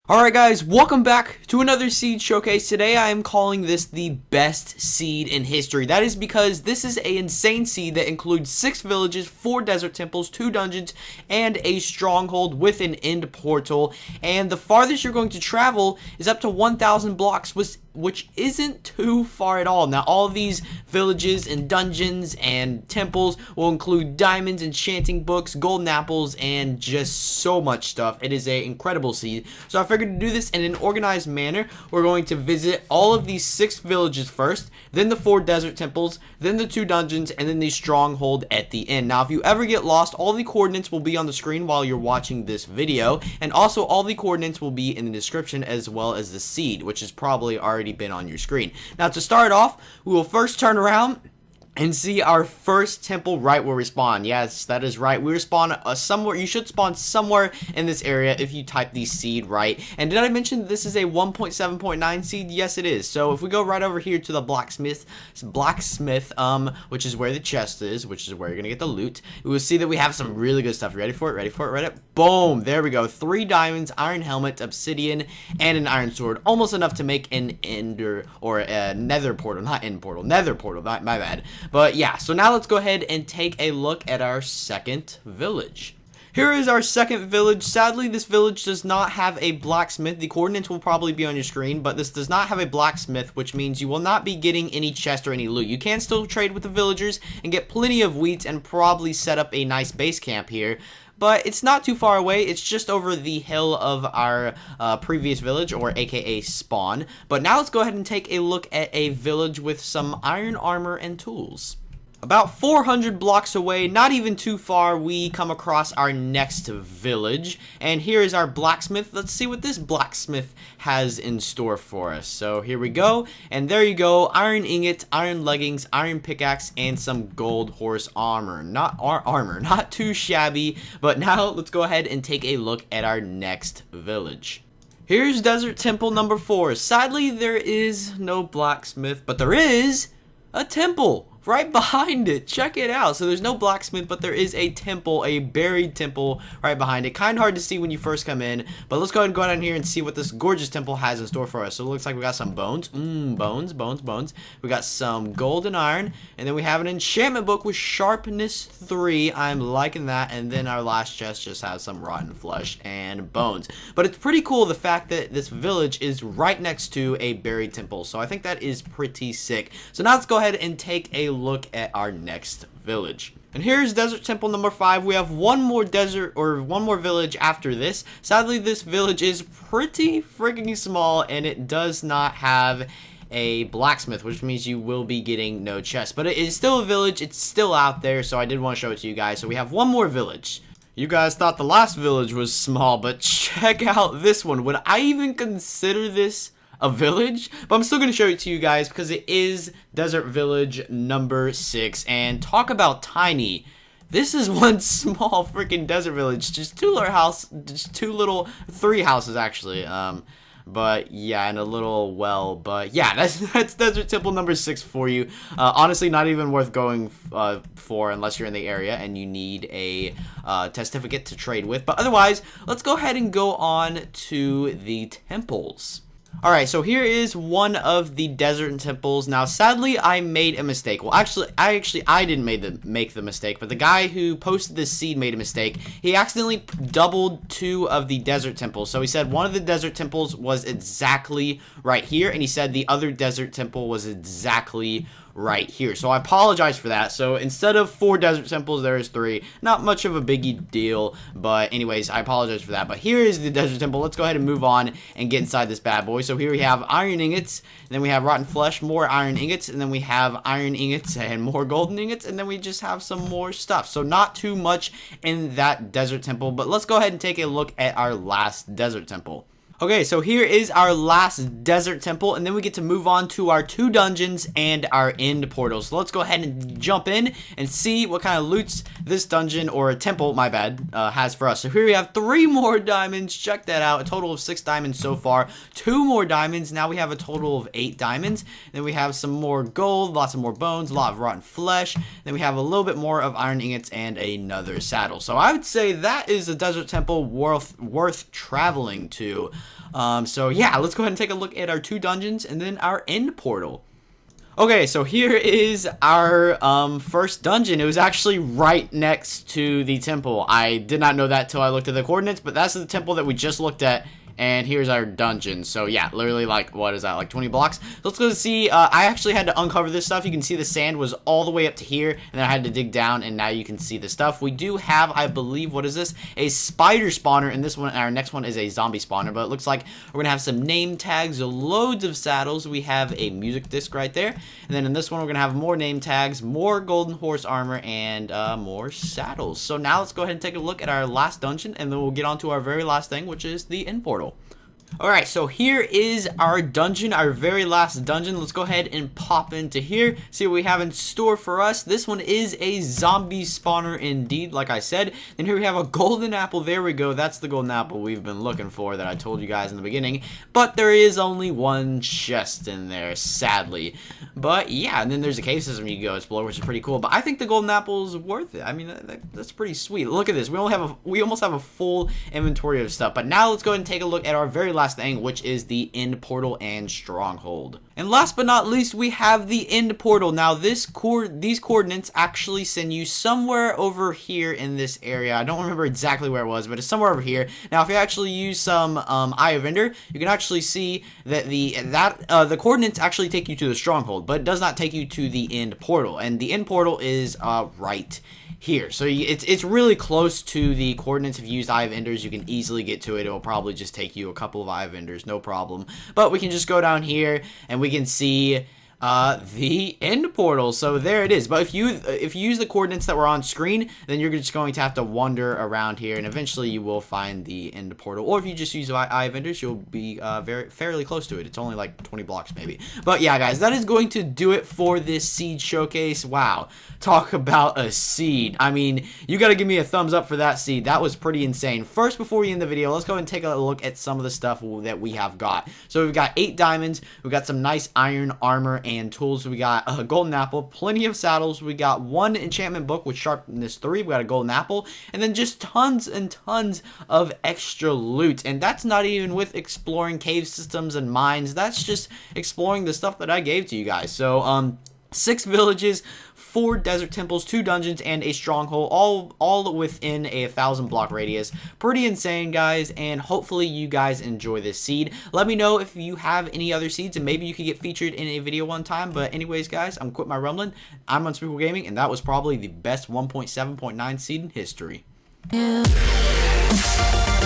Alright guys, welcome back to another seed showcase. Today I am calling this the best seed in history. That is because this is an insane seed that includes 6 villages, 4 desert temples, 2 dungeons, and a stronghold with an end portal. And the farthest you're going to travel is up to 1,000 blocks, which isn't too far at all. Now all of these villages and dungeons and temples will include diamonds, enchanting books, golden apples, and just so much stuff. It is an incredible seed. So I figured to do this in an organized manner. We're going to visit all of these 6 villages first, then the 4 desert temples, then the 2 dungeons, and then the stronghold at the end. Now if you ever get lost, all the coordinates will be on the screen while you're watching this video, and also all the coordinates will be in the description as well as the seed, which is probably already been on your screen. Now to start off, we will first turn around and see our first temple right where we spawn. Yes, that is right. We respawn somewhere. You should spawn somewhere in this area if you type the seed right. And did I mention this is a 1.7.9 seed? Yes, it is. So if we go right over here to the blacksmith, which is where the chest is, which is where you're gonna get the loot, we will see that we have some really good stuff. You ready for it? Ready for it? Ready? Boom! There we go. 3 diamonds, iron helmet, obsidian, and an iron sword. Almost enough to make an ender or a nether portal, not end portal, nether portal. My bad. But yeah, so now let's go ahead and take a look at our second village. Here is our second village. Sadly, this village does not have a blacksmith. The coordinates will probably be on your screen, but this does not have a blacksmith, which means you will not be getting any chest or any loot. You can still trade with the villagers and get plenty of wheat and probably set up a nice base camp here. But it's not too far away. It's just over the hill of our previous village, or aka spawn. But now let's go ahead and take a look at a village with some iron armor and tools. About 400 blocks away, not even too far, we come across our next village. And here is our blacksmith. Let's see what this blacksmith has in store for us. So here we go. And there you go. Iron ingot, iron leggings, iron pickaxe, and some gold horse armor. Not too shabby. But now let's go ahead and take a look at our next village. Here's Desert Temple number 4. Sadly, there is no blacksmith, but there is a temple right behind it. Check it out. So there's no blacksmith, but there is a temple, a buried temple right behind it. Kind of hard to see when you first come in, but let's go ahead and go down here and see what this gorgeous temple has in store for us. So it looks like we got some bones. Bones. We got some gold and iron, and then we have an enchantment book with sharpness 3. I'm liking that. And then our last chest just has some rotten flesh and bones. But it's pretty cool the fact that this village is right next to a buried temple. So I think that is pretty sick. So now let's go ahead and take a look at our next village. And here's Desert Temple number 5. We have one more village after this. Sadly, this village is pretty freaking small, and it does not have a blacksmith, which means you will be getting no chest. But it is still a village. It's still out there, so I did want to show it to you guys. So we have one more village. You guys thought the last village was small, but check out this one. Would I even consider this a village? But I'm still going to show it to you guys because it is Desert Village number 6. And talk about tiny. This is one small freaking desert village. Just 3 houses actually. But yeah, and a little well. But yeah, that's Desert Temple number 6 for you. Honestly, not even worth going for unless you're in the area and you need a testificate to trade with. But otherwise, let's go ahead and go on to the temples. Alright, so here is one of the desert temples. Now, sadly, I made a mistake. Well, actually, I didn't make the mistake, but the guy who posted this seed made a mistake. He accidentally doubled 2 of the desert temples. So he said one of the desert temples was exactly right here, and he said the other desert temple was exactly right here. So I apologize for that. So instead of 4 desert temples, there is 3. Not much of a biggie deal, but anyways, I apologize for that. But here is the desert temple. Let's go ahead and move on and get inside this bad boy. So here we have iron ingots, and then we have rotten flesh, more iron ingots, and then we have iron ingots and more golden ingots, and then we just have some more stuff. So not too much in that desert temple, but let's go ahead and take a look at our last desert temple. Okay, so here is our last desert temple, and then we get to move on to our 2 dungeons and our end portal. So let's go ahead and jump in and see what kind of loots this dungeon, or a temple, my bad, has for us. So here we have 3 more diamonds. Check that out. A total of 6 diamonds so far. 2 more diamonds. Now we have a total of 8 diamonds. Then we have some more gold, lots of more bones, a lot of rotten flesh. Then we have a little bit more of iron ingots and another saddle. So I would say that is a desert temple worth traveling to. So yeah, let's go ahead and take a look at our 2 dungeons and then our end portal. Okay, so here is our first dungeon. It was actually right next to the temple. I did not know that till I looked at the coordinates, but that's the temple that we just looked at. And here's our dungeon. So yeah, literally like, what is that, like 20 blocks? So let's go see. I actually had to uncover this stuff. You can see the sand was all the way up to here, and then I had to dig down, and now you can see the stuff. We do have, I believe, what is this? A spider spawner, and this one, our next one is a zombie spawner, but it looks like we're gonna have some name tags, loads of saddles. We have a music disc right there, and then in this one, we're gonna have more name tags, more golden horse armor, and more saddles. So now let's go ahead and take a look at our last dungeon, and then we'll get on to our very last thing, which is the end portal. Alright, so here is our dungeon, our very last dungeon. Let's go ahead and pop into here, see what we have in store for us. This one is a zombie spawner indeed, like I said. And here we have a golden apple. There we go. That's the golden apple we've been looking for that I told you guys in the beginning. But there is only one chest in there, sadly. But yeah, and then there's a cave system you can go explore, which is pretty cool. But I think the golden apple is worth it. I mean, that's pretty sweet. Look at this. We almost have a full inventory of stuff. But now let's go ahead and take a look at our very last thing, which is the End Portal and Stronghold. And last but not least, we have the End Portal. Now these coordinates actually send you somewhere over here in this area. I don't remember exactly where it was, but it's somewhere over here. Now if you actually use some Eye of Ender, you can actually see that the coordinates actually take you to the Stronghold, but it does not take you to the End Portal. And the End Portal is right here. So it's really close to the coordinates. If you use Eye of Enders, you can easily get to it. It'll probably just take you a couple of Eye of Enders, no problem. But we can just go down here and we can see the end portal. So there it is. But if you use the coordinates that were on screen, then you're just going to have to wander around here, and eventually you will find the end portal. Or if you just use Eye of Enders, you'll be fairly close to it. It's only like 20 blocks maybe. But yeah, guys, that is going to do it for this seed showcase. Wow, talk about a seed. I mean, you got to give me a thumbs up for that seed. That was pretty insane. First, before we end the video, let's go ahead and take a look at some of the stuff that we have got. So we've got 8 diamonds. We've got some nice iron armor and tools. We got a golden apple, plenty of saddles. We got 1 enchantment book with sharpness 3. We got a golden apple, and then just tons and tons of extra loot. And that's not even with exploring cave systems and mines. That's just exploring the stuff that I gave to you guys. So 6 villages, 4 desert temples, 2 dungeons, and a stronghold, all within a 1,000 block radius. Pretty insane, guys, and hopefully you guys enjoy this seed. Let me know if you have any other seeds, and maybe you could get featured in a video one time. But anyways, guys, I'm quit my rumbling. I'm UnspeakableGaming, and that was probably the best 1.7.9 seed in history. Yeah.